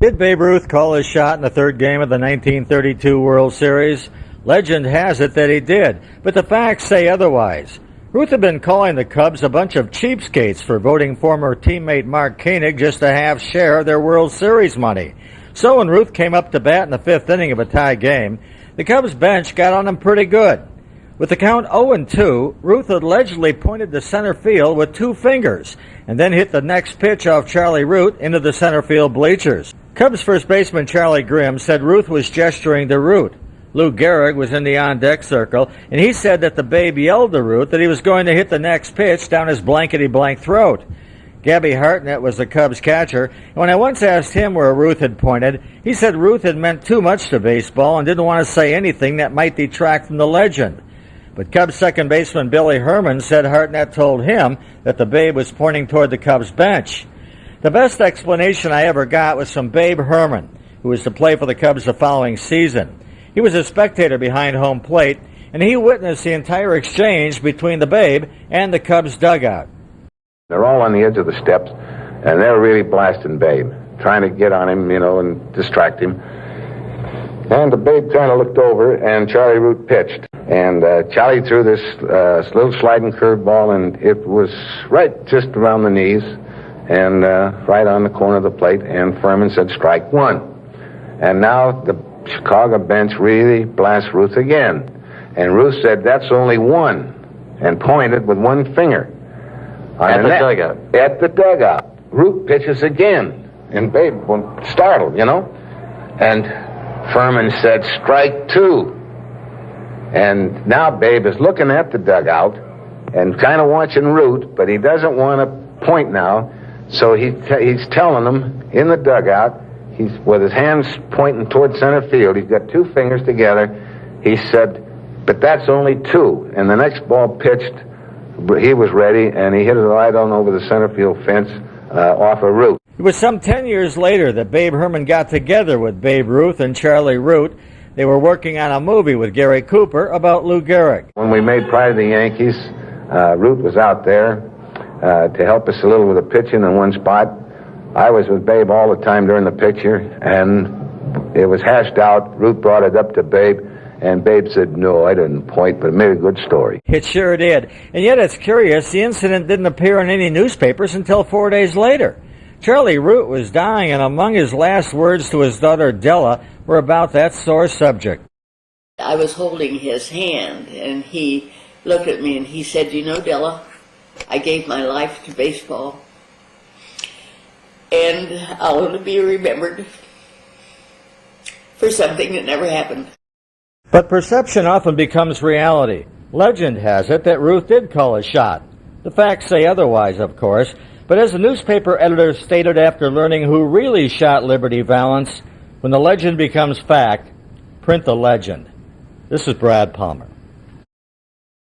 Did Babe Ruth call his shot in the third game of the 1932 World Series? Legend has it that he did, but the facts say otherwise. Ruth had been calling the Cubs a bunch of cheapskates for voting former teammate Mark Koenig just to have share of their World Series money. So when Ruth came up to bat in the fifth inning of a tie game, the Cubs bench got on him pretty good. With the count 0-2, Ruth allegedly pointed to center field with two fingers and then hit the next pitch off Charlie Root into the center field bleachers. Cubs first baseman Charlie Grimm said Ruth was gesturing to Root. Lou Gehrig was in the on-deck circle, and he said that the Babe yelled to Ruth that he was going to hit the next pitch down his blankety-blank throat. Gabby Hartnett was the Cubs catcher, and when I once asked him where Ruth had pointed, he said Ruth had meant too much to baseball and didn't want to say anything that might detract from the legend. But Cubs second baseman Billy Herman said Hartnett told him that the Babe was pointing toward the Cubs bench. The best explanation I ever got was from Babe Herman, who was to play for the Cubs the following season. He was a spectator behind home plate, and he witnessed the entire exchange between the Babe and the Cubs dugout. They're all on the edge of the steps, and they're really blasting Babe, trying to get on him, and distract him. And the Babe kind of looked over, and Charlie Root pitched. And Charlie threw this little sliding curveball, and it was right just around the knees and right on the corner of the plate, and Furman said, strike one. And now the Chicago bench really blasts Ruth again. And Ruth said, that's only one, and pointed with one finger. At the dugout. At the dugout. Ruth pitches again, and Babe was startled, And Furman said, strike two. And now Babe is looking at the dugout and kind of watching Root, but he doesn't want to point now. So he's telling them in the dugout, he's with his hands pointing toward center field. He's got two fingers together. He said, but that's only two. And the next ball pitched, he was ready, and he hit it right on over the center field fence off of Root. It was some 10 years later that Babe Herman got together with Babe Ruth and Charlie Root. They were working on a movie with Gary Cooper about Lou Gehrig. When we made Pride of the Yankees, Root was out there to help us a little with the pitching in one spot. I was with Babe all the time during the picture, and it was hashed out. Root brought it up to Babe, and Babe said, no, I didn't point, but it made a good story. It sure did. And yet it's curious, the incident didn't appear in any newspapers until 4 days later. Charlie Root was dying, and among his last words to his daughter Della were about that sore subject. I was holding his hand, and he looked at me and he said, Della, I gave my life to baseball, and I'll only be remembered for something that never happened. But perception often becomes reality. Legend has it that Ruth did call a shot. The facts say otherwise, of course, but as the newspaper editor stated after learning who really shot Liberty Valance, when the legend becomes fact, print the legend. This is Brad Palmer.